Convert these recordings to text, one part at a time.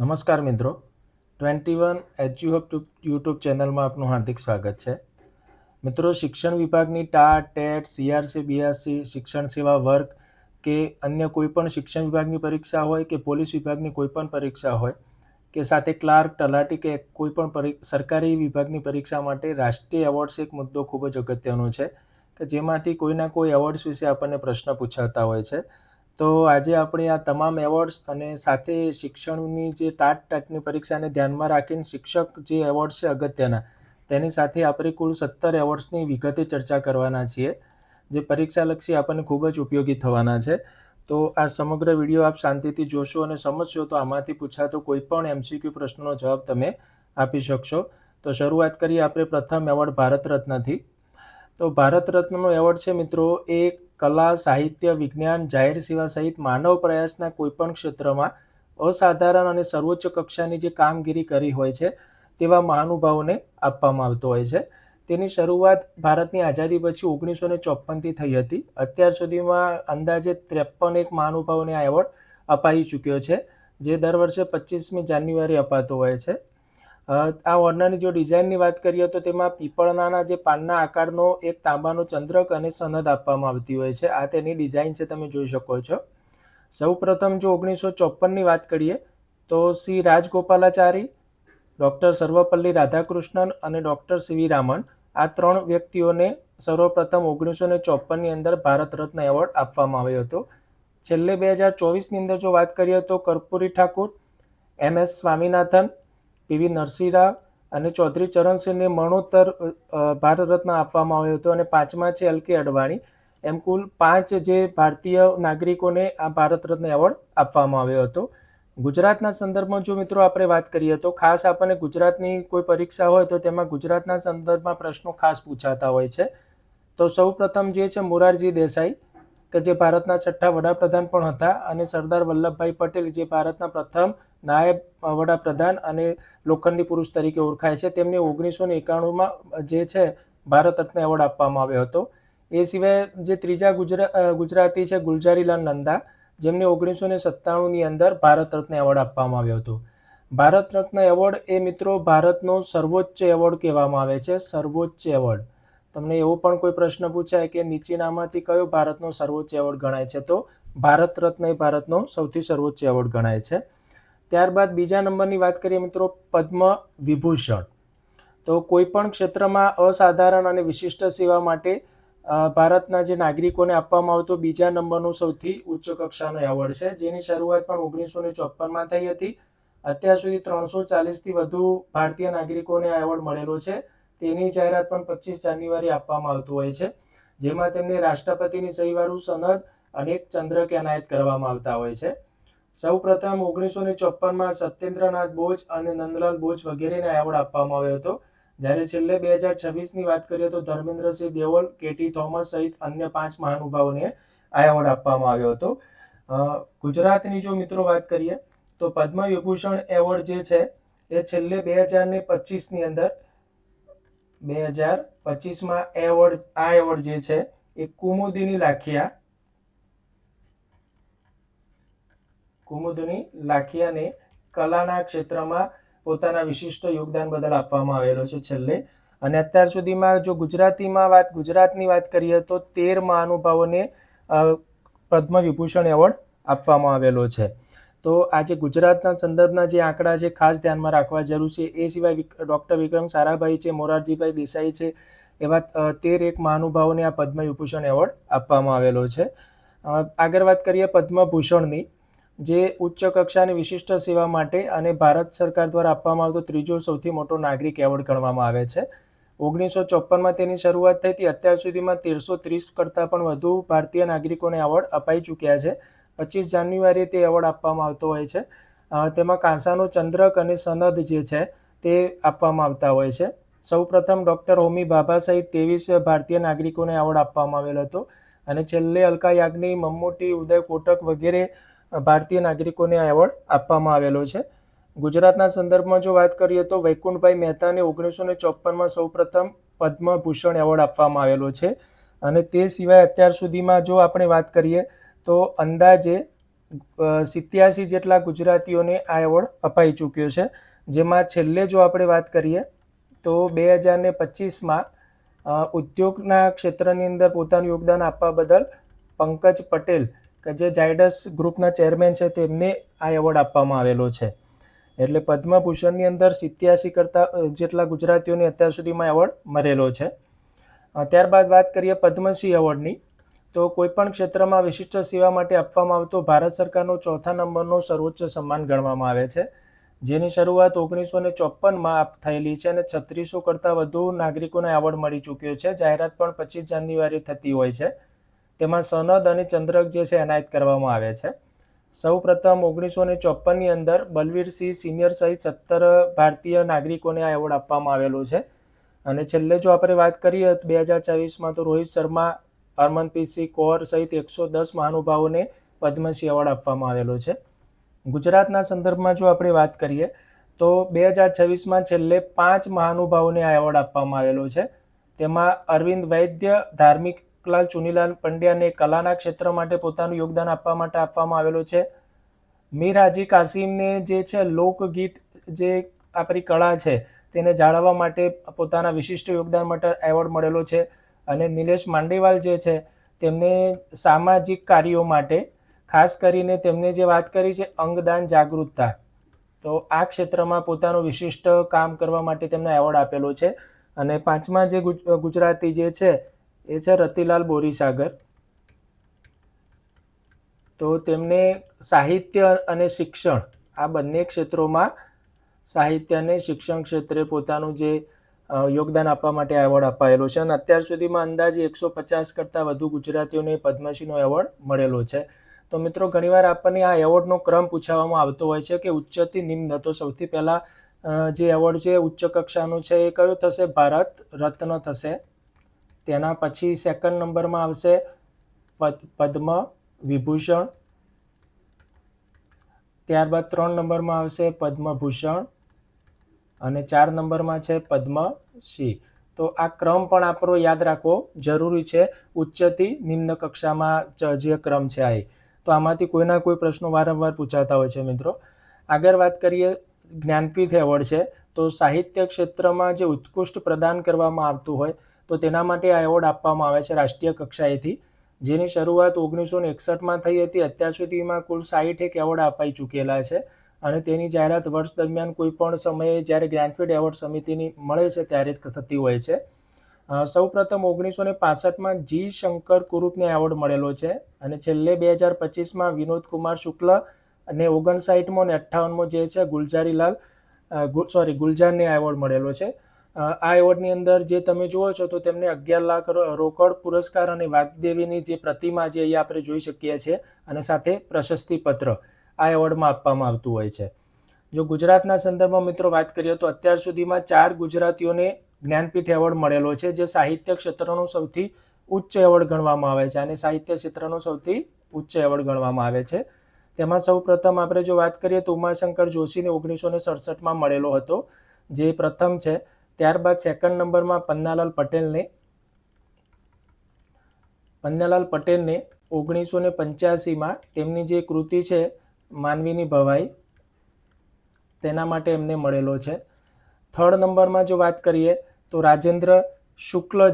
નમસ્કાર મિત્રો, 21 એજ્યુહબ યુટ્યુબ ચેનલમાં આપનું હાર્દિક સ્વાગત છે. મિત્રો, શિક્ષણ વિભાગની ટાટ, ટેટ, CRC, BRC, શિક્ષણ સેવા વર્ગ કે અન્ય કોઈપણ શિક્ષણ વિભાગની પરીક્ષા હોય કે પોલીસ વિભાગની કોઈપણ પરીક્ષા હોય કે સાથે ક્લાર્ક, તલાટી કે કોઈપણ સરકારી વિભાગની પરીક્ષા માટે રાષ્ટ્રીય એવોર્ડ્સ એક મુદ્દો ખૂબ જ અગત્યનો છે કે જેમાંથી કોઈના કોઈ એવોર્ડ્સ વિશે આપણને પ્રશ્ન પૂછાતા હોય છે. તો આજે આપણે આ તમામ એવોર્ડ્સ અને સાથે શિક્ષણની જે ટાટની પરીક્ષાને ધ્યાનમાં રાખીને શિક્ષક જે એવોર્ડ્સ છે અગત્યના, તેની સાથે આપણે કુલ 17 એવોર્ડ્સની વિગતે ચર્ચા કરવાના છીએ, જે પરીક્ષાલક્ષી આપણને ખૂબ જ ઉપયોગી થવાના છે. તો આ સમગ્ર વિડીયો આપ શાંતિથી જોશો અને સમજશો તો આમાંથી પૂછાતો કોઈ પણ MCQ પ્રશ્નનો જવાબ તમે આપી શકશો. તો શરૂઆત કરીએ આપણે પ્રથમ એવોર્ડ ભારત રત્નથી. તો ભારત રત્નનો એવોર્ડ છે મિત્રો, એ કલા, સાહિત્ય, વિજ્ઞાન, જાહેર સેવા સહિત માનવ પ્રયાસના કોઈપણ ક્ષેત્રમાં અસાધારણ અને સર્વોચ્ચ કક્ષાની જે કામગીરી કરી હોય છે તેવા મહાનુભાવોને આપવામાં આવતો હોય છે. તેની શરૂઆત ભારતની આઝાદી પછી 1954થી થઈ હતી. અત્યાર સુધીમાં અંદાજે 53 મહાનુભાવોને આ એવોર્ડ અપાઈ ચૂક્યો છે, જે દર વર્ષે 25મી જાન્યુઆરી અપાતો હોય છે. આ ઓર્ડરની જો ડિઝાઇનની વાત કરીએ તો તેમાં પીપળાના જે પાનના આકારનો એક તાંબાનો ચંદ્રક અને સનદ આપવામાં આવતી હોય છે. આ તેની ડિઝાઇન છે, તમે જોઈ શકો છો. સૌપ્રથમ જો 1954ની વાત કરીએ તો શ્રી રાજગોપાલાચારી, ડૉક્ટર સર્વપલ્લી રાધાકૃષ્ણન અને ડૉક્ટર CV રામન, આ 3 વ્યક્તિઓને સર્વપ્રથમ 1954ની અંદર ભારત રત્ન એવોર્ડ આપવામાં આવ્યો હતો. છેલ્લે 2024ની અંદર જો વાત કરીએ તો કર્પૂરી ઠાકુર, MS સ્વામીનાથન, PV નરસિંહરાવ અને ચૌધરી ચરણસિંહને મરણોત્તર ભારત રત્ન આપવામાં આવ્યો હતો અને 5મા છે LK અડવાણી. એમ કુલ 5 જે ભારતીય નાગરિકોને આ ભારત રત્ન એવોર્ડ આપવામાં આવ્યો હતો. ગુજરાતના સંદર્ભમાં જો મિત્રો આપણે વાત કરીએ તો ખાસ આપણને ગુજરાતની કોઈ પરીક્ષા હોય તો તેમાં ગુજરાતના સંદર્ભમાં પ્રશ્નો ખાસ પૂછાતા હોય છે. તો સૌપ્રથમ જે છે મોરારજી દેસાઈ, કે જે ભારતના 6થા વડાપ્રધાન પણ હતા, અને સરદાર વલ્લભભાઈ પટેલ, જે ભારતના પ્રથમ નાયબ વડાપ્રધાન અને લોખંડી પુરુષ તરીકે ઓળખાય છે. તેમને 1991માં જે છે ભારત રત્ન એવોર્ડ આપવામાં આવ્યો હતો. એ સિવાય જે ત્રીજા ગુજરાતી છે ગુલઝારીલાલ નંદા, જેમને 1997ની અંદર ભારત રત્ન એવોર્ડ આપવામાં આવ્યો હતો. ભારત રત્ન એવોર્ડ એ મિત્રો ભારતનો સર્વોચ્ચ એવોર્ડ કહેવામાં આવે છે. સર્વોચ્ચ એવોર્ડ. તમને એવો પણ કોઈ પ્રશ્ન પૂછાય કે નીચેનામાંથી કયો ભારતનો સર્વોચ્ચ એવોર્ડ ગણાય છે, તો ભારત રત્ન એ ભારતનો સૌથી સર્વોચ્ચ એવોર્ડ ગણાય છે. ત્યારબાદ બીજા નંબરની વાત કરીએ મિત્રો, પદ્મ વિભૂષણ. તો કોઈ પણ ક્ષેત્રમાં અસાધારણ અને વિશિષ્ટ સેવા માટે ભારતના જે નાગરિકોને આપવામાં આવતો બીજા નંબરનો સૌથી ઉચ્ચ કક્ષાનો એવોર્ડ છે, જેની શરૂઆત પણ 1954માં થઈ હતી. અત્યાર સુધી 340થી વધુ ભારતીય નાગરિકોને આ એવોર્ડ મળેલો છે. તેની જાહેરાત પણ 25 જાન્યુઆરી આપવામાં આવતું હોય છે, જેમાં તેમને રાષ્ટ્રપતિની સહીવાળું સનદ અને એક ચંદ્રક એનાયત કરવામાં આવતા હોય છે. સૌ પ્રથમ 1954માં સત્યેન્દ્રનાથ બોઝ અને નંદલાલ બોઝ વગેરેને એવોર્ડ આપવામાં આવ્યો હતો. જ્યારે છેલ્લે 2026ની વાત કરીએ તો ધર્મેન્દ્રસિંહ દેઓલ, KT થોમસ સહિત અન્ય 5 મહાનુભાવોને આ એવોર્ડ આપવામાં આવ્યો હતો. ગુજરાતની જો મિત્રો વાત કરીએ તો પદ્મ વિભૂષણ એવોર્ડ જે છે એ છેલ્લે 2025ની અંદર 2025માં આ એવોર્ડ જે છે એ કુમુદિની લાખિયાને કલાના ક્ષેત્રમાં પોતાના વિશિષ્ટ યોગદાન બદલ આપવામાં આવેલો છે છેલ્લે. અને અત્યાર સુધીમાં જો ગુજરાતની વાત કરીએ તો 13 મહાનુભાવોને પદ્મ વિભૂષણ એવોર્ડ આપવામાં આવેલો છે. તો આજે ગુજરાતના સંદર્ભના જે આંકડા છે ખાસ ધ્યાનમાં રાખવા જરૂર છે. એ સિવાય ડૉક્ટર વિક્રમ સારાભાઈ છે, મોરારજીભાઈ દેસાઈ છે, એવા 13 મહાનુભાવોને આ પદ્મ વિભૂષણ એવોર્ડ આપવામાં આવેલો છે. આગળ વાત કરીએ પદ્મભૂષણની, જે ઉચ્ચ કક્ષાની વિશિષ્ટ સેવા માટે અને ભારત સરકાર દ્વારા આપવામાં આવતો ત્રીજો સૌથી મોટો નાગરિક એવોર્ડ ગણવામાં આવે છે. 1954માં તેની શરૂઆત થઈ હતી. અત્યાર સુધીમાં 1330 કરતાં પણ વધુ ભારતીય નાગરિકોને એવોર્ડ અપાઈ ચૂક્યા છે. 25 જાન્યુઆરીએ તે એવોર્ડ આપવામાં આવતો હોય છે. તેમાં કાંસાનો ચંદ્રક અને સનદ જે છે તે આપવામાં આવતા હોય છે. સૌપ્રથમ ડૉક્ટર હોમી ભાભા સહિત 23 ભારતીય નાગરિકોને એવોર્ડ આપવામાં આવેલો હતો. અને છેલ્લે અલકા યાજ્ઞિક, મમ્મૂટી, ઉદય કોટક વગેરે ભારતીય નાગરિકોને આ એવોર્ડ આપવામાં આવેલો છે. ગુજરાતના સંદર્ભમાં જો વાત કરીએ તો વૈકુંઠભાઈ મહેતાને 1954માં સૌપ્રથમ પદ્મભૂષણ એવોર્ડ આપવામાં આવેલો છે. અને તે સિવાય અત્યાર સુધીમાં જો આપણે વાત કરીએ તો અંદાજે 87 જેટલા ગુજરાતીઓને આ એવોર્ડ અપાઈ ચૂક્યો છે, જેમાં છેલ્લે જો આપણે વાત કરીએ તો 2025માં ઉદ્યોગના ક્ષેત્રની અંદર પોતાનું યોગદાન આપવા બદલ પંકજ પટેલ કે જે ઝાયડસ ગ્રુપના ચેરમેન છે તેમને આ એવોર્ડ આપવામાં આવેલો છે. એટલે પદ્મભૂષણની અંદર 87 કરતાં જેટલા ગુજરાતીઓને અત્યાર સુધીમાં એવોર્ડ મળેલો છે. ત્યારબાદ વાત કરીએ પદ્મશ્રી એવોર્ડની, તો કોઈપણ ક્ષેત્રમાં વિશિષ્ટ સેવા માટે આપવામાં આવતો ભારત સરકારનો 4થા નંબરનો સર્વોચ્ચ સન્માન ગણવામાં આવે છે, જેની શરૂઆત 1954માં થયેલી છે અને 3600 કરતાં વધુ નાગરિકોને એવોર્ડ મળી ચૂક્યો છે. જાહેરાત પણ 25 જાન્યુઆરી થતી હોય છે. તેમાં સનદ અને ચંદ્રક જે છે એનાયત કરવામાં આવે છે. સૌ પ્રથમ 1954ની અંદર બલવીરસિંહ સિનિયર સહિત 17 ભારતીય નાગરિકોને આ એવોર્ડ આપવામાં આવેલો છે. અને છેલ્લે જો આપણે વાત કરીએ 2024માં તો રોહિત શર્મા, હરમનપ્રીતસિંહ કૌર સહિત 110 મહાનુભાવોને પદ્મશ્રી એવોર્ડ આપવામાં આવેલો છે. ગુજરાતના સંદર્ભમાં જો આપણે વાત કરીએ તો 2026માં છેલ્લે 5 મહાનુભાવોને આ એવોર્ડ આપવામાં આવેલો છે. તેમાં અરવિંદ વૈદ્ય, ધાર્મિકલાલ ચુનીલાલ પંડ્યાને કલાના ક્ષેત્ર માટે પોતાનું યોગદાન આપવા માટે આપવામાં આવેલો છે. મીર હાજી કાસિમને જે છે લોકગીત જે આપણી કળા છે તેને જાળવવા માટે પોતાના વિશિષ્ટ યોગદાન માટે એવોર્ડ મળેલો છે. અને નિલેશ માંડેવાલ જે છે તેમને સામાજિક કાર્યો માટે, ખાસ કરીને તેમને જે વાત કરી છે અંગદાન જાગૃતતા, તો આ ક્ષેત્રમાં પોતાનું વિશિષ્ટ કામ કરવા માટે તેમને એવોર્ડ આપેલો છે. અને 5મા જે ગુજરાતી જે છે એ છે રતિલાલ બોરીસાગર, તો તેમને સાહિત્ય અને શિક્ષણ આ બંને ક્ષેત્રોમાં સાહિત્ય અને શિક્ષણ ક્ષેત્રે પોતાનું જે યોગદાન આપવા માટે એવોર્ડ અપાયેલો છે. અને અત્યાર સુધીમાં અંદાજે 150 કરતાં વધુ ગુજરાતીઓને પદ્મશ્રીનો એવોર્ડ મળેલો છે. તો મિત્રો ઘણીવાર આપણને આ એવોર્ડનો ક્રમ પૂછવામાં આવતો હોય છે કે ઉચ્ચથી નિમ્ન, તો સૌથી પહેલાં જે એવોર્ડ છે ઉચ્ચ કક્ષાનું છે એ કયો થશે? ભારત રત્ન થશે. તેના પછી સેકન્ડ નંબરમાં આવશે પદ્મ વિભૂષણ, ત્યારબાદ 3 નંબરમાં આવશે પદ્મભૂષણ અને 4 નંબરમાં છે પદ્મશ્રી. તો આ ક્રમ પણ આપણો યાદ રાખવો જરૂરી છે, ઉચ્ચથી નિમ્ન કક્ષામાં જે ક્રમ છે આ. તો આમાંથી કોઈના કોઈ પ્રશ્નો વારંવાર પૂછાતા હોય છે મિત્રો. આગળ વાત કરીએ જ્ઞાનપીઠ એવોર્ડ છે, તો સાહિત્ય ક્ષેત્રમાં જે ઉત્કૃષ્ટ પ્રદાન કરવામાં આવતું હોય તો તેના માટે આ એવોર્ડ આપવામાં આવે છે રાષ્ટ્રીય કક્ષાએથી, જેની શરૂઆત 1961માં થઈ હતી. અત્યાર સુધીમાં કુલ 61 એવોર્ડ અપાઈ ચૂકેલા છે. અને તેની જાહેરાત વર્ષ દરમિયાન કોઈ પણ સમયે જ્યારે જ્ઞાનપીઠ એવોર્ડ સમિતિની મળે છે ત્યારે થતી હોય છે. સૌપ્રથમ 1965માં જી શંકર કુરૂપને એવોર્ડ મળેલો છે. અને છેલ્લે 2025માં વિનોદ કુમાર શુક્લ અને 59મો અને 58મો જે છે ગુલજારને એવોર્ડ મળેલો છે. આ એવોર્ડની અંદર જે તમે જુઓ છો તો તેમને 11 લાખ રોકડ પુરસ્કાર અને વાગ્દેવીની જે પ્રતિમા જે અહીંયા આપણે જોઈ શકીએ છીએ અને સાથે પ્રશસ્તિપત્ર આ એવોર્ડમાં આપવામાં આવતું હોય છે. જો ગુજરાતના સંદર્ભમાં મિત્રો વાત કરીએ તો અત્યાર સુધીમાં 4 ગુજરાતીઓને જ્ઞાનપીઠ એવોર્ડ મળેલો છે, જે સાહિત્ય ક્ષેત્રનો સૌથી ઉચ્ચ એવોર્ડ ગણવામાં આવે છે અને સાહિત્ય ક્ષેત્રનો સૌથી ઉચ્ચ એવોર્ડ ગણવામાં આવે છે. તેમાં સૌ પ્રથમ આપણે જો વાત કરીએ તો ઉમાશંકર જોશીને 1967માં મળેલો હતો, જે પ્રથમ છે. ત્યારબાદ સેકન્ડ નંબરમાં પન્નાલાલ પટેલને 1985માં તેમની જે કૃતિ છે માનવીની ભવાઈ તેના માટે એમને મળેલો છે. થર્ડ નંબરમાં જો વાત કરીએ તો રાજેન્દ્ર શુક્લને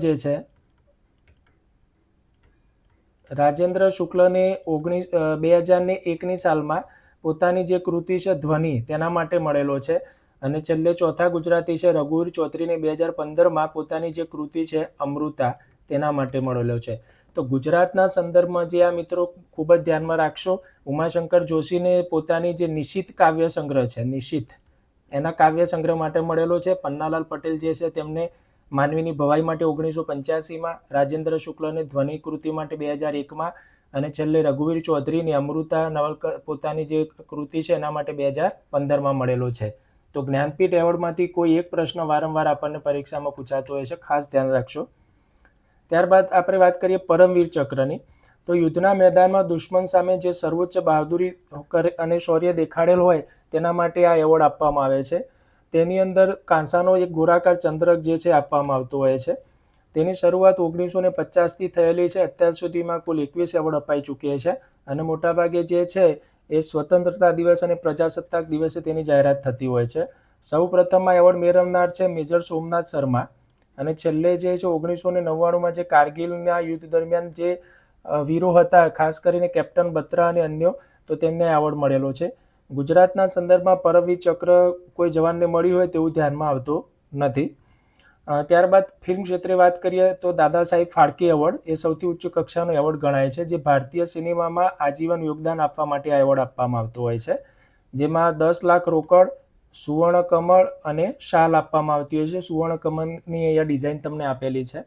2001ની સાલમાં પોતાની જે કૃતિ છે ધ્વનિ તેના માટે મળેલો છે. અને છેલ્લે ચોથા ગુજરાતી છે રઘુવીર ચૌધરીને 2015માં પોતાની જે કૃતિ છે અમૃતા તેના માટે મળેલો છે. તો ગુજરાતના સંદર્ભમાં જે આ મિત્રો ખૂબ જ ધ્યાનમાં રાખશો, ઉમાશંકર જોશીને પોતાની જે નિશિત કાવ્ય સંગ્રહ છે, નિશિત એના કાવ્ય સંગ્રહ માટે મળેલો છે. પન્નાલાલ પટેલ જે છે તેમને માનવીની ભવાઈ માટે 1985માં, રાજેન્દ્ર શુક્લને ધ્વનિ કૃતિ માટે 2001માં અને છેલ્લે રઘુવીર ચૌધરીને અમૃતા પોતાની જે કૃતિ છે એના માટે 2015માં મળેલો છે. તો જ્ઞાનપીઠ એવોર્ડમાંથી કોઈ એક પ્રશ્ન વારંવાર આપણને પરીક્ષામાં પૂછાતો હોય છે, ખાસ ધ્યાન રાખશો. ત્યારબાદ આપણે વાત કરીએ પરમવીર ચક્રની, તો યુદ્ધના મેદાનમાં દુશ્મન સામે જે સર્વોચ્ચ બહાદુરી અને શૌર્ય દેખાડેલ હોય તેના માટે આ એવોર્ડ આપવામાં આવે છે. તેની અંદર કાંસાનો એક ગોળાકાર ચંદ્રક જે છે આપવામાં આવતો હોય છે. તેની શરૂઆત 1950થી થયેલી છે. અત્યાર સુધીમાં કુલ 21 એવોર્ડ અપાઈ ચૂક્યા છે અને મોટાભાગે જે છે એ સ્વતંત્રતા દિવસ અને પ્રજાસત્તાક દિવસે તેની જાહેરાત થતી હોય છે. સૌ પ્રથમ આ એવોર્ડ મેળવનાર છે મેજર સોમનાથ શર્મા અને છેલ્લે જે છે 1999માં જે કારગિલના યુદ્ધ દરમિયાન જે વીરો હતા, ખાસ કરીને કેપ્ટન બત્રા અને અન્યો, તો તેમને એવોર્ડ મળેલો છે. ગુજરાતના સંદર્ભમાં પરમવીર ચક્ર કોઈ જવાનને મળ્યું હોય તેવું ધ્યાનમાં આવતું નથી. ત્યારબાદ ફિલ્મ ક્ષેત્રે વાત કરીએ તો દાદા સાહેબ ફાળકે એવોર્ડ એ સૌથી ઉચ્ચ કક્ષાનો એવોર્ડ ગણાય છે, જે ભારતીય સિનેમામાં આજીવન યોગદાન આપવા માટે આ એવોર્ડ આપવામાં આવતો હોય છે, જેમાં 10 લાખ રોકડ, સુવર્ણ કમળ અને શાલ આપવામાં આવતી હોય છે. સુવર્ણ કમળની અહીંયા ડિઝાઇન તમને આપેલી છે.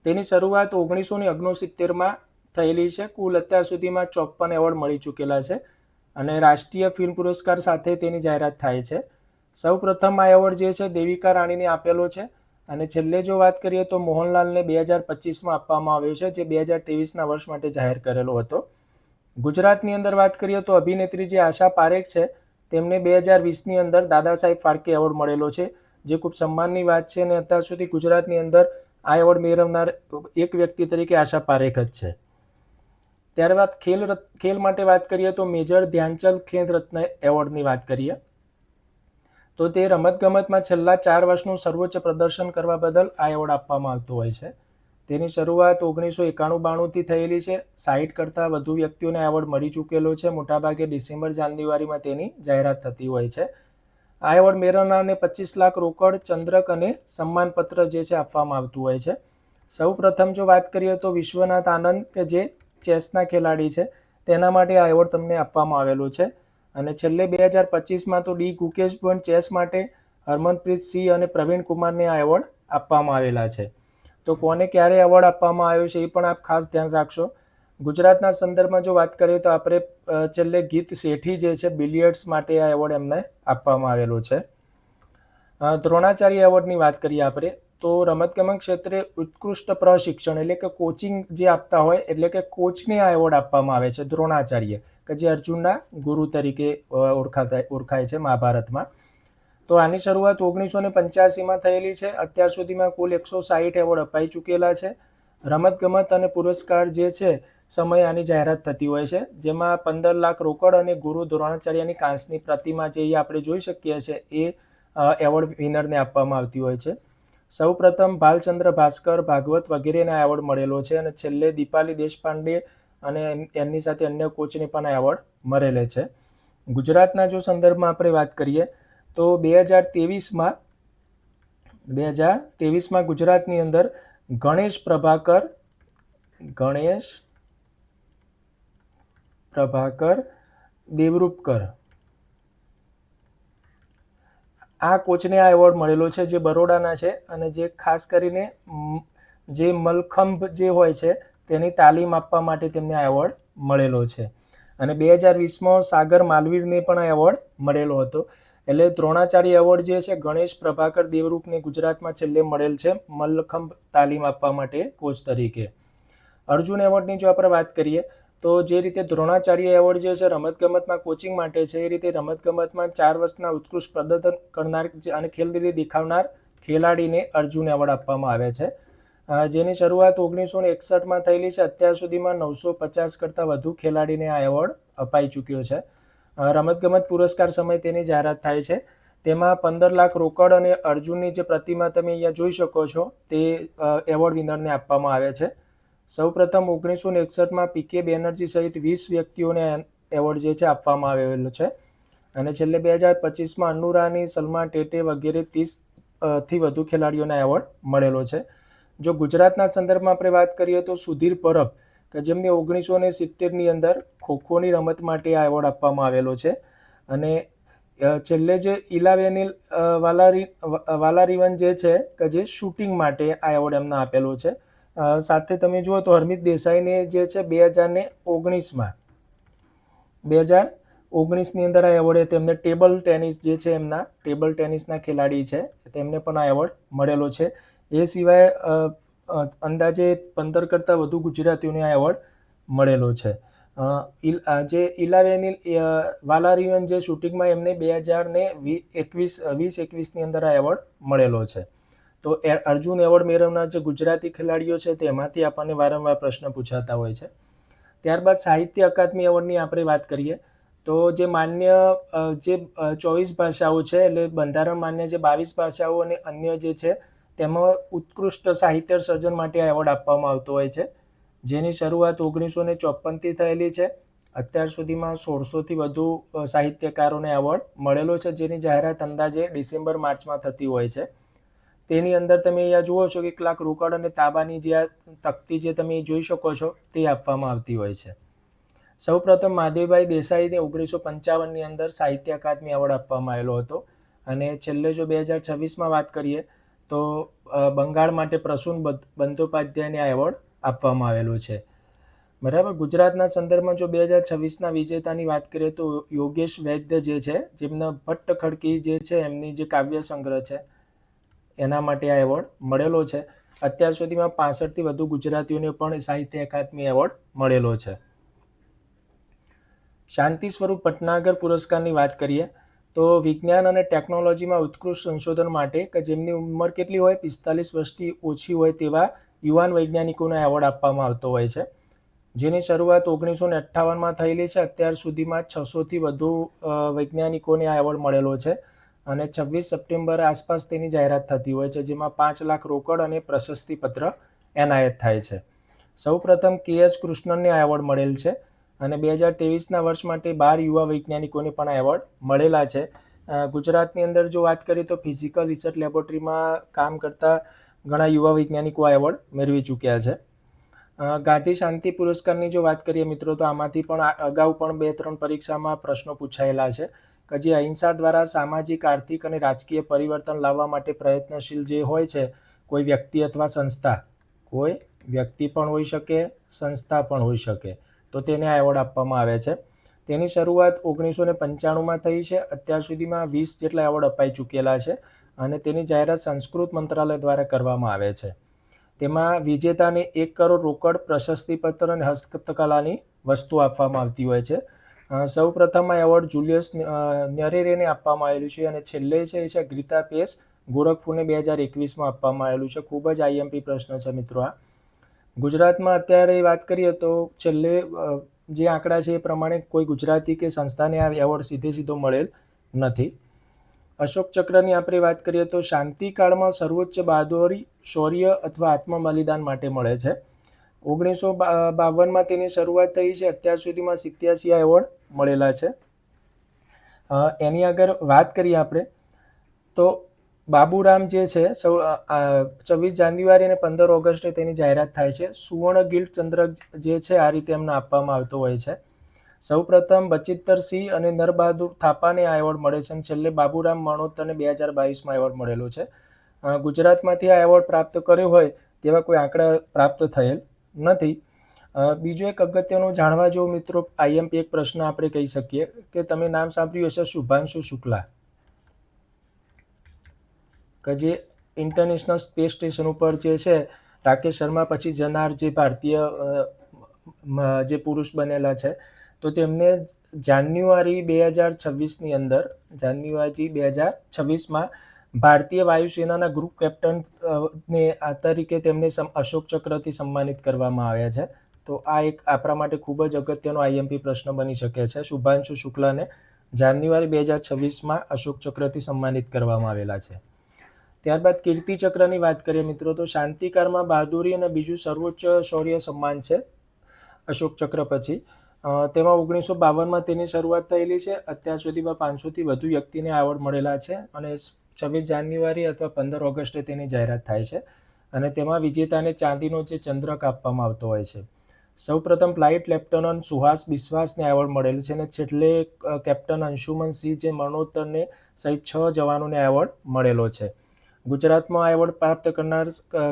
તેની શરૂઆત 1969માં થયેલી છે. કુલ અત્યાર સુધીમાં 54 એવોર્ડ મળી ચૂકેલા છે અને રાષ્ટ્રીય ફિલ્મ પુરસ્કાર સાથે તેની જાહેરાત થાય છે. સૌ પ્રથમ આ એવોર્ડ જે છે દેવિકા રાણીને આપેલો છે અને છેલ્લે જો વાત કરીએ તો મોહનલાલને 2025માં આપવામાં આવ્યો છે, જે 2023ના વર્ષ માટે જાહેર કરેલો હતો. ગુજરાતની અંદર વાત કરીએ તો અભિનેત્રી જે આશા પારેખ છે તેમને 2020ની અંદર દાદા સાહેબ ફાળકે એવોર્ડ મળેલો છે, જે ખૂબ સન્માનની વાત છે અને અત્યાર સુધી ગુજરાતની અંદર આ એવોર્ડ મેળવનાર એક વ્યક્તિ તરીકે આશા પારેખ જ છે. ત્યારબાદ ખેલ માટે વાત કરીએ તો મેજર ધ્યાનચંદ ખેલ રત્ન એવોર્ડની વાત કરીએ તો તે રમતગમતમાં છેલ્લા 4 વર્ષનું સર્વોચ્ચ પ્રદર્શન કરવા બદલ આ એવોર્ડ આપવામાં આવતો હોય છે. તેની શરૂઆત 1991-92થી થયેલી છે. 60 કરતાં વધુ વ્યક્તિઓને એવોર્ડ મળી ચૂકેલો છે. મોટાભાગે ડિસેમ્બર-જાન્યુઆરીમાં તેની જાહેરાત થતી હોય છે. આ એવોર્ડ મેળવનારને 25 લાખ રોકડ, ચંદ્રક અને સન્માનપત્ર જે છે આપવામાં આવતું હોય છે. સૌ પ્રથમ જો વાત કરીએ તો વિશ્વનાથ આનંદ કે જે ચેસના ખેલાડી છે તેના માટે આ એવોર્ડ તમને આપવામાં આવેલો છે અને છેલ્લે 2025માં તો ડી ગુકેશ પણ ચેસ માટે, હરમનપ્રીત સિંહ અને પ્રવીણ કુમારને આ એવોર્ડ આપવામાં આવેલા છે. તો કોને ક્યારે એવોર્ડ આપવામાં આવ્યો છે એ પણ આપ ખાસ ધ્યાન રાખશો. ગુજરાતના સંદર્ભમાં જો વાત કરીએ તો આપણે છેલ્લે ગીત શેઠી જે છે બિલિયર્ડ્સ માટે આ એવોર્ડ એમને આપવામાં આવેલો છે. દ્રોણાચાર્ય એવોર્ડની વાત કરીએ આપણે તો રમતગમત ક્ષેત્રે ઉત્કૃષ્ટ પ્રશિક્ષણ એટલે કે કોચિંગ જે આપતા હોય એટલે કે કોચને આ એવોર્ડ આપવામાં આવે છે દ્રોણાચાર્ય, કે જે અર્જુનના ગુરુ તરીકે ઓળખાય છે મહાભારતમાં. તો આની શરૂઆત 1985માં થયેલી છે. અત્યાર સુધીમાં કુલ 160 એવોર્ડ અપાઈ ચૂકેલા છે. રમતગમત અને પુરસ્કાર જે છે સમય આની જાહેરાત થતી હોય છે, જેમાં 15 લાખ રોકડ અને ગુરુ દ્રોણાચાર્યની કાંસની પ્રતિમા જે આપણે જોઈ શકીએ છીએ એ એવોર્ડ વિનરને આપવામાં આવતી હોય છે. સૌ પ્રથમ ભાલચંદ્ર ભાસ્કર, ભાગવત વગેરેને આ એવોર્ડ મળેલો છે અને છેલ્લે દીપાલી દેશપાંડે અને એમની સાથે અન્ય કોચને પણ આ એવોર્ડ મળેલો છે. ગુજરાતના જો સંદર્ભમાં આપણે વાત કરીએ તો 2023માં ગુજરાતની અંદર ગણેશ પ્રભાકર દેવરૂપકર આ કોચને આ એવોર્ડ મળેલો છે, જે બરોડાના છે અને જે ખાસ કરીને જે મલખંભ જે હોય છે તેની તાલીમ આપવા માટે તેમને આ એવોર્ડ મળેલો છે. અને 2020માં સાગર માલવીરને પણ આ એવોર્ડ મળેલો હતો. એટલે દ્રોણાચાર્ય એવોર્ડ જે છે ગણેશ પ્રભાકર દેવરૂપને ગુજરાતમાં છેલ્લે મળેલ છે મલ્લખંભ તાલીમ આપવા માટે કોચ તરીકે. અર્જુન એવોર્ડની જો આપણે વાત કરીએ તો જે રીતે દ્રોણાચાર્ય એવોર્ડ જે છે રમતગમતમાં કોચિંગ માટે છે, એ રીતે રમતગમતમાં 4 વર્ષના ઉત્કૃષ્ટ પ્રદર્શન કરનાર અને ખેલદિલી દેખાવનાર ખેલાડીને અર્જુન એવોર્ડ આપવામાં આવે છે, જેની શરૂઆત 1961માં થયેલી છે. અત્યાર સુધીમાં 950 કરતાં વધુ ખેલાડીને આ એવોર્ડ અપાઈ ચૂક્યો છે. રમતગમત પુરસ્કાર સમય તેની જાહેરાત થાય છે. તેમાં 15 લાખ રોકડ અને અર્જુનની જે પ્રતિમા તમે અહીંયા જોઈ શકો છો તે એવોર્ડ વિનરને આપવામાં આવે છે. સૌ પ્રથમ 1961માં પીકે બેનર્જી સહિત 20 વ્યક્તિઓને એવોર્ડ જે છે આપવામાં આવેલો છે અને છેલ્લે 2025માં અન્નુ રાની, સલમા ટેટે વગેરે 30થી વધુ ખેલાડીઓને એવોર્ડ મળેલો છે. જો ગુજરાતના સંદર્ભમાં આપણે વાત કરીએ તો સુધીર પરબ, કે જેમને 1970ની અંદર ખોખોની રમત માટે આ એવોર્ડ આપવામાં આવેલો છે અને છેલ્લે જે ઇલાવેનિલ વાલારીવન જે છે કે જે શૂટિંગ માટે આ એવોર્ડ એમને આપેલો છે. સાથે તમે જુઓ તો હરમિત દેસાઈને જે છે 2019ની અંદર આ એવોર્ડ તેમને ટેબલ ટેનિસ જે છે એમના ટેબલ ટેનિસના ખેલાડી છે તેમને પણ આ એવોર્ડ મળેલો છે. એ સિવાય અંદાજે 15 કરતાં વધુ ગુજરાતીઓને આ એવોર્ડ મળેલો છે. જે ઇલાવેનિલ વાલારીવન જે શૂટિંગમાં એમને 2021ની અંદર આ એવોર્ડ મળેલો છે. તો અર્જુન એવોર્ડ મેળવનાર જે ગુજરાતી ખેલાડીઓ છે તેમાંથી આપણને વારંવાર પ્રશ્ન પૂછાતા હોય છે. ત્યારબાદ સાહિત્ય અકાદમી એવોર્ડની આપણે વાત કરીએ તો જે માન્ય જે 24 ભાષાઓ છે એટલે બંધારણ માન્ય જે 22 ભાષાઓ અને અન્ય જે છે તેમાં ઉત્કૃષ્ટ સાહિત્ય સર્જન માટે આ એવોર્ડ આપવામાં આવતો હોય છે, જેની શરૂઆત 1954થી થયેલી છે. અત્યાર સુધીમાં 1600થી વધુ સાહિત્યકારોને એવોર્ડ મળેલો છે, જેની જાહેરાત અંદાજે ડિસેમ્બર-માર્ચમાં થતી હોય છે. તેની અંદર તમે અહીંયા જુઓ છો કે કેટલાક રોકડ અને તાબાની જે આ તકતી જે તમે જોઈ શકો છો તે આપવામાં આવતી હોય છે. સૌપ્રથમ મહાદેવભાઈ દેસાઈને 1955ની અંદર સાહિત્ય અકાદમી એવોર્ડ આપવામાં આવેલો હતો. અને છેલ્લે જો 2026માં વાત કરીએ તો બંગાળ માટે પ્રસૂન બંદોપાધ્યાયને આ એવોર્ડ આપવામાં આવેલો છે. બરાબર. ગુજરાતના સંદર્ભમાં જો 2026ના વિજેતાની વાત કરીએ તો યોગેશ વૈદ્ય જે છે, જેમના ભટ્ટ ખડકી જે છે એમની જે કાવ્ય સંગ્રહ છે એના માટે આ એવોર્ડ મળેલો છે. અત્યાર સુધીમાં 65થી વધુ ગુજરાતીઓને પણ સાહિત્ય અકાદમી એવોર્ડ મળેલો છે. શાંતિ સ્વરૂપ ભટનાગર પુરસ્કારની વાત કરીએ તો વિજ્ઞાન અને ટેકનોલોજીમાં ઉત્કૃષ્ટ સંશોધન માટે કે જેમની ઉંમર કેટલી હોય 45 વર્ષથી ઓછી હોય તેવા યુવાન વૈજ્ઞાનિકોને એવોર્ડ આપવામાં આવતો હોય છે, જેની શરૂઆત 1958માં થયેલી છે. અત્યાર સુધીમાં 600થી વધુ વૈજ્ઞાનિકોને આ એવોર્ડ મળેલો છે અને 26 સપ્ટેમ્બર આસપાસ તેની જાહેરાત થતી હોય છે, જેમાં 5 લાખ રોકડ અને પ્રશસ્તિપત્ર એનાયત થાય છે. સૌપ્રથમ KS કૃષ્ણનને આ એવોર્ડ મળેલ છે અને 2023ના વર્ષ માટે 12 યુવા વૈજ્ઞાનિકોને પણ આ એવોર્ડ મળેલા છે. ગુજરાતની અંદર જો વાત કરીએ તો ફિઝિકલ રિસર્ચ લેબોરેટરીમાં કામ કરતા ઘણા યુવા વૈજ્ઞાનિકો આ એવોર્ડ મેળવી ચૂક્યા છે. ગાંધી શાંતિ પુરસ્કારની જો વાત કરીએ મિત્રો તો આમાંથી પણ અગાઉ પણ 2-3 પરીક્ષામાં પ્રશ્નો પૂછાયેલા છે કે જે અહિંસા દ્વારા સામાજિક, આર્થિક અને રાજકીય પરિવર્તન લાવવા માટે પ્રયત્નશીલ જે હોય છે કોઈ વ્યક્તિ અથવા સંસ્થા, કોઈ વ્યક્તિ પણ હોઈ શકે, સંસ્થા પણ હોઈ શકે, તો તેને આ એવોર્ડ આપવામાં આવે છે. તેની શરૂઆત 1995માં થઈ છે. અત્યાર સુધીમાં 20 જેટલા એવોર્ડ અપાઈ ચૂકેલા છે અને તેની જાહેરાત સંસ્કૃત મંત્રાલય દ્વારા કરવામાં આવે છે. તેમાં વિજેતાને 1 કરોડ રોકડ, પ્રશસ્તિપત્ર અને હસ્તકલાની વસ્તુ આપવામાં આવતી હોય છે. સૌપ્રથમ આ એવોર્ડ જુલિયસ ન્યરેરેને આપવામાં આવેલું છે અને છેલ્લે છે ગીતા પેસ ગોરખપુરને 2021માં આપવામાં આવેલું છે. ખૂબ જ IMP પ્રશ્ન છે મિત્રો આ. ગુજરાતમાં અત્યારે વાત કરીએ તો છેલ્લે જે આંકડા છે એ પ્રમાણે કોઈ ગુજરાતી કે સંસ્થાને આ એવોર્ડ સીધો મળેલ નથી. અશોક ચક્રની આપણે વાત કરીએ તો શાંતિકાળમાં સર્વોચ્ચ બહાદુરી, શૌર્ય અથવા આત્મબલિદાન માટે મળે છે. 1952માં તેની શરૂઆત થઈ છે. અત્યાર સુધીમાં 87 એવોર્ડ મળેલા છે. એની આગળ વાત કરીએ આપણે તો બાબુરામ જે છે 24 જાન્યુઆરી અને 15 ઓગસ્ટે તેની જાહેરાત થાય છે. સુવર્ણ ગિલ્ડ ચંદ્રક જે છે આ રીતે એમને આપવામાં આવતો હોય છે. સૌપ્રથમ બચિત્તરસિંહ અને નરબહાદુર થાપાને આ એવોર્ડ મળે છે અને છેલ્લે બાબુરામ મણોત્તરને 2022માં એવોર્ડ મળેલો છે. ગુજરાતમાંથી આ એવોર્ડ પ્રાપ્ત કર્યો હોય તેવા કોઈ આંકડા પ્રાપ્ત થયેલ નથી. બીજો એક અગત્યનું જાણવા જેવો મિત્રો IMP એક પ્રશ્ન આપણે કહી શકીએ કે તમે નામ સાંભળ્યું હશે શુભાંશુ શુક્લા, કે જે ઇન્ટરનેશનલ સ્પેસ સ્ટેશન ઉપર જે છે રાકેશ શર્મા પછી જનાર જે ભારતીય જે પુરુષ બનેલા છે, તો તેમને જાન્યુઆરી 2026ની અંદર જાન્યુઆરી 2026માં ભારતીય વાયુસેનાના ગ્રુપ કેપ્ટન ને આ તરીકે તેમને અશોક ચક્રથી સન્માનિત કરવામાં આવ્યા છે. તો આ એક આપણા માટે ખૂબ જ અગત્યનો IMP પ્રશ્ન બની શકે છે. શુભાંશુ શુક્લાને જાન્યુઆરી 2026માં અશોક ચક્રથી સન્માનિત કરવામાં આવેલા છે. ત્યારબાદ કીર્તિ ચક્રની વાત કરીએ મિત્રો તો શાંતિકાળમાં બહાદુરી અને બીજું સર્વોચ્ચ શૌર્ય સન્માન છે અશોક ચક્ર પછી. તેમાં 1952માં તેની શરૂઆત થયેલી છે. અત્યાર સુધીમાં 500થી વધુ વ્યક્તિને એવોર્ડ મળેલા છે અને 26 જાન્યુઆરી અથવા 15 ઓગસ્ટે તેની જાહેરાત થાય છે અને તેમાં વિજેતાને ચાંદીનો જે ચંદ્રક આપવામાં આવતો હોય છે. સૌપ્રથમ ફ્લાઇટ લેફ્ટનન્ટ સુહાસ બિસ્વાસને એવોર્ડ મળેલ છે અને છેલ્લે કેપ્ટન અંશુમન સિંહ જે મરણોત્તરને સહિત 6 જવાનોને એવોર્ડ મળેલો છે. ગુજરાતમાં આ એવોર્ડ પ્રાપ્ત કરનાર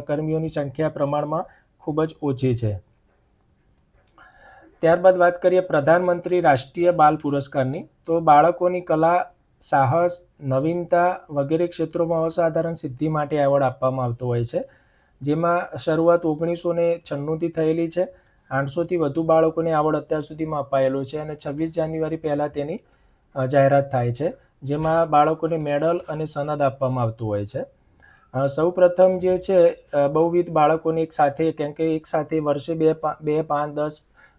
કર્મીઓની સંખ્યા પ્રમાણમાં ખૂબ જ ઓછી છે. ત્યારબાદ વાત કરીએ પ્રધાનમંત્રી રાષ્ટ્રીય બાલ પુરસ્કારની તો બાળકોની કલા, સાહસ, નવીનતા વગેરે ક્ષેત્રોમાં અસાધારણ સિદ્ધિ માટે એવોર્ડ આપવામાં આવતો હોય છે, જેમાં શરૂઆત 1996થી થયેલી છે. 800થી વધુ બાળકોને એવોર્ડ અત્યાર સુધીમાં અપાયેલો છે અને 26 જાન્યુઆરી પહેલાં તેની જાહેરાત થાય છે, જેમાં બાળકોને મેડલ અને સનદ આપવામાં આવતું હોય છે. સૌપ્રથમ જે છે બહુવિધ બાળકોને એક સાથે, કેમ કે એક સાથે વર્ષે 2, 5, 10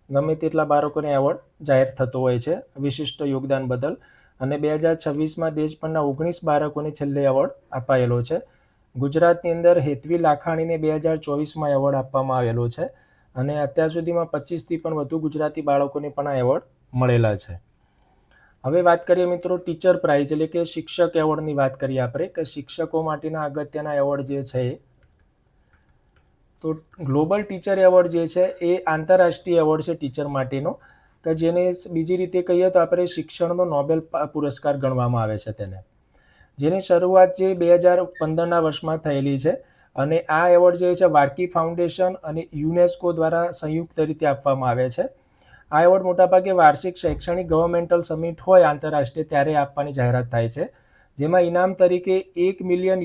ગમે તેટલા બાળકોને એવોર્ડ જાહેર થતો હોય છે વિશિષ્ટ યોગદાન બદલ. અને 2026માં દેશભરના 19 બાળકોને છેલ્લે એવોર્ડ અપાયેલો છે. ગુજરાતની અંદર હેતવી લાખાણીને 2024માં એવોર્ડ આપવામાં આવેલો છે અને અત્યાર સુધીમાં 25થી પણ વધુ ગુજરાતી બાળકોને પણ આ એવોર્ડ મળેલા છે. હવે વાત કરીએ મિત્રો ટીચર પ્રાઇઝ એટલે કે શિક્ષક એવોર્ડની વાત કરીએ આપણે કે શિક્ષકો માટેના અગત્યના એવોર્ડ જે છે તો ગ્લોબલ ટીચર એવોર્ડ જે છે એ આંતરરાષ્ટ્રીય એવોર્ડ છે ટીચર માટેનો, કે જેને બીજી રીતે કહીએ તો આપણે શિક્ષણનો નોબેલ પુરસ્કાર ગણવામાં આવે છે તેને, જેની શરૂઆત જે 2015ના વર્ષમાં થયેલી છે. અને આ એવોર્ડ જે છે વાર્કી ફાઉન્ડેશન અને યુનેસ્કો દ્વારા સંયુક્ત રીતે આપવામાં આવે છે. આ એવોર્ડ મોટાભાગે વાર્ષિક શૈક્ષણિક ગવર્મેન્ટલ સમિટ હોય આંતરરાષ્ટ્રીય ત્યારે આપવાની જાહેરાત થાય છે, જેમાં ઇનામ તરીકે $1 મિલિયન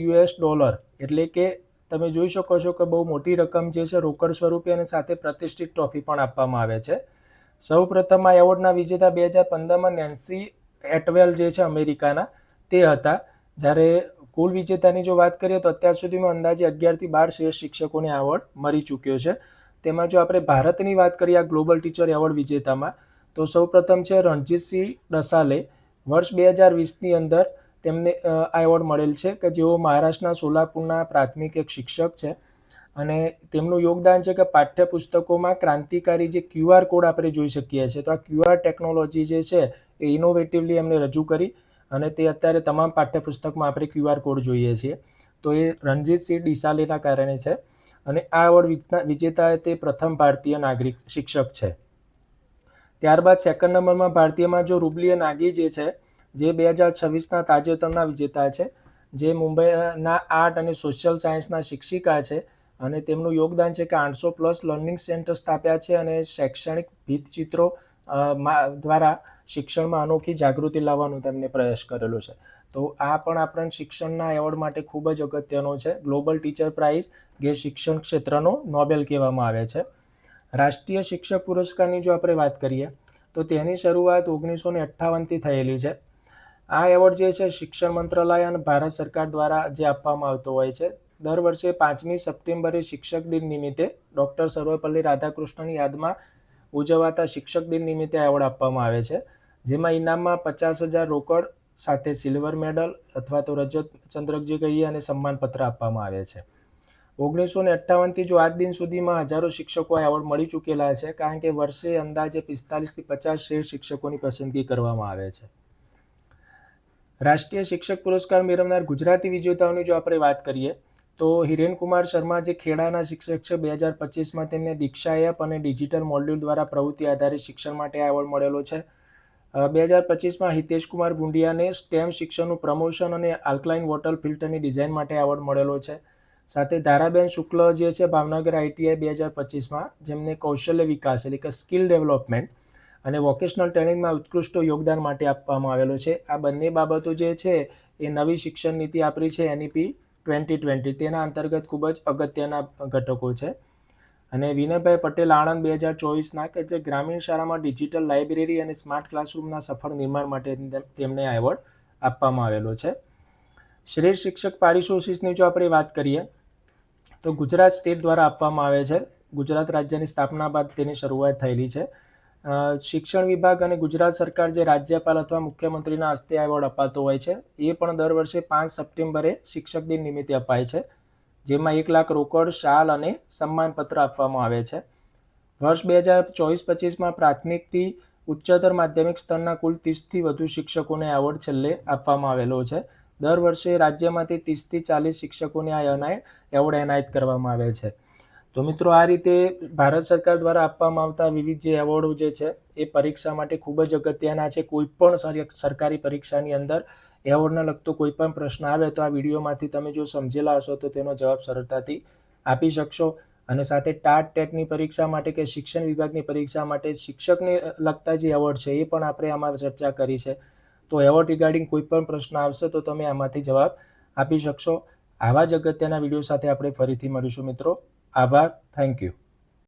એટલે કે તમે જોઈ શકો છો કે બહુ મોટી રકમ જે છે રોકડ સ્વરૂપે અને સાથે પ્રતિષ્ઠિત ટ્રોફી પણ આપવામાં આવે છે. સૌ પ્રથમ આ એવોર્ડના વિજેતા 2015માં નેન્સી એટવેલ જે છે અમેરિકાના તે હતા. જ્યારે કુલ વિજેતાની જો વાત કરીએ તો અત્યાર સુધીમાં અંદાજે 11થી 12 શ્રેષ્ઠ શિક્ષકોને આ એવોર્ડ મળી ચૂક્યો છે. તેમાં જો આપણે ભારતની વાત કરીએ આ ગ્લોબલ ટીચર એવોર્ડ વિજેતામાં તો સૌપ્રથમ છે રણજીતસિંહ ડસાલે. વર્ષ 2020ની અંદર તેમને આ એવોર્ડ મળેલ છે કે જેઓ મહારાષ્ટ્રના સોલાપુરના પ્રાથમિક એક શિક્ષક છે અને તેમનું યોગદાન છે કે પાઠ્યપુસ્તકોમાં ક્રાંતિકારી જે QR કોડ આપણે જોઈ શકીએ છીએ તો આ QR ટેકનોલોજી જે છે એ ઇનોવેટિવલી એમને રજૂ કરી અને તે અત્યારે તમામ પાઠ્યપુસ્તકમાં આપણે QR કોડ જોઈએ છીએ. તો એ રણજીતસિંહ ડિસાલેના કારણે છે અને આ એવોર્ડ વિજેતા તે પ્રથમ ભારતીય નાગરિક શિક્ષક છે. ત્યારબાદ સેકન્ડ નંબરમાં ભારતીયમાં જો રૂબલીએ નાગી જે છે જે 2026ના તાજેતરના વિજેતા છે, જે મુંબઈના આર્ટ અને સોશિયલ સાયન્સના શિક્ષિકા છે અને તેમનું યોગદાન છે કે 800+ લર્નિંગ સેન્ટર સ્થાપ્યા છે અને શૈક્ષણિક ભીંતચિત્રો દ્વારા શિક્ષણમાં અનોખી જાગૃતિ લાવવાનો તેમને પ્રયાસ કરેલો છે. તો આ પણ આપણા શિક્ષણના એવોર્ડ માટે ખૂબ જ અગત્યનો છે. ગ્લોબલ ટીચર પ્રાઇઝ જે શિક્ષણ ક્ષેત્રનો નોબેલ કહેવામાં આવે છે. રાષ્ટ્રીય શિક્ષક પુરસ્કારની જો આપણે વાત કરીએ તો તેની શરૂઆત 1958થી થયેલી છે. આ એવોર્ડ જે છે શિક્ષણ મંત્રાલય અને ભારત સરકાર દ્વારા જે આપવામાં આવતો હોય છે. દર વર્ષે 5મી સપ્ટેમ્બરે શિક્ષક દિન નિમિત્તે ડૉક્ટર સર્વપલ્લી રાધાકૃષ્ણની યાદમાં ઉજવાતા શિક્ષક દિન નિમિત્તે એવોર્ડ આપવામાં આવે છે, જેમાં ઇનામમાં 50,000 રોકડ સાથે સિલ્વર મેડલ અથવા તો રજત ચંદ્રક જે કહીએ અને સન્માનપત્ર આપવામાં આવે છે. 1958થી જો આજ દિન સુધીમાં હજારો શિક્ષકો આ એવોર્ડ મળી ચૂકેલા છે, કારણ કે વર્ષે અંદાજે 45થી 50 શ્રેષ્ઠ શિક્ષકોની પસંદગી કરવામાં આવે છે. રાષ્ટ્રીય શિક્ષક પુરસ્કાર મેળવનાર ગુજરાતી વિજેતાઓની જો આપણે વાત કરીએ તો હિરેનકુમાર શર્મા જે ખેડાના શિક્ષક છે 2025માં તેમને દીક્ષા એપ અને ડિજિટલ મોડ્યુલ દ્વારા પ્રવૃત્તિ આધારિત શિક્ષણ માટે આ એવોર્ડ મળેલો છે. 2025માં હિતેશકુમાર ગુંડિયાને સ્ટેમ શિક્ષણનું પ્રમોશન અને આલ્કલાઇન વોટર ફિલ્ટરની ડિઝાઇન માટે એવોર્ડ મળેલો છે. સાથે ધારાબેન શુક્લ જે છે ભાવનગર ITI 2025માં જેમને કૌશલ્ય વિકાસ એટલે કે સ્કિલ ડેવલપમેન્ટ અને વોકેશનલ ટ્રેનિંગમાં ઉત્કૃષ્ટ યોગદાન માટે આપવામાં આવેલો છે. આ બંને બાબતો જે છે એ નવી શિક્ષણ નીતિ આપણી છે NEP 2020 તેના અંતર્ગત ખૂબ જ અગત્યના ઘટકો છે. અને વિનયભાઈ પટેલ આણંદ 2024ના કે જે ગ્રામીણ શાળામાં ડિજિટલ લાઇબ્રેરી અને સ્માર્ટ ક્લાસરૂમના સફળ નિર્માણ માટે તેમને આ એવોર્ડ આપવામાં આવેલો છે. શ્રેષ્ઠ શિક્ષક પારિતોષિકની જો આપણે વાત કરીએ તો ગુજરાત સ્ટેટ દ્વારા આપવામાં આવે છે. ગુજરાત રાજ્યની સ્થાપના બાદ તેની શરૂઆત થયેલી છે. શિક્ષણ વિભાગ અને ગુજરાત સરકાર જે રાજ્યપાલ અથવા મુખ્યમંત્રીના હસ્તે એવોર્ડ અપાતો હોય છે એ પણ દર વર્ષે 5 સપ્ટેમ્બરે શિક્ષક દિન નિમિત્તે અપાય છે, જેમાં 1 લાખ રોકડ, શાલ અને સન્માનપત્ર આપવામાં આવે છે. વર્ષ 2024-25માં પ્રાથમિકથી ઉચ્ચતર માધ્યમિક સ્તરના કુલ 30થી વધુ શિક્ષકોને એવોર્ડ છેલ્લે આપવામાં આવેલો છે. દર વર્ષે રાજ્યમાંથી 30થી 40 શિક્ષકોને આ એવોર્ડ એનાયત કરવામાં આવે છે. તો મિત્રો આ રીતે ભારત સરકાર દ્વારા આપવામાં આવતા વિવિધ જે એવોર્ડો જે છે એ પરીક્ષા માટે ખૂબ જ અગત્યના છે. કોઈ પણ સરકારી પરીક્ષાની અંદર એવોર્ડને લગતો કોઈ પણ પ્રશ્ન આવે તો આ વિડીયોમાંથી તમે જો સમજેલા હશો તો તેનો જવાબ સરળતાથી આપી શકશો. અને સાથે ટાટ ટેટની પરીક્ષા માટે કે શિક્ષણ વિભાગની પરીક્ષા માટે શિક્ષકને લગતા જે એવોર્ડ છે એ પણ આપણે આમાં ચર્ચા કરી છે. તો એવોર્ડ રિગાર્ડિંગ કોઈ પણ પ્રશ્ન આવશે તો તમે આમાંથી જવાબ આપી શકશો. આવા જ અગત્યના વિડીયો સાથે આપણે ફરીથી મળીશું મિત્રો. આભાર. Thank you.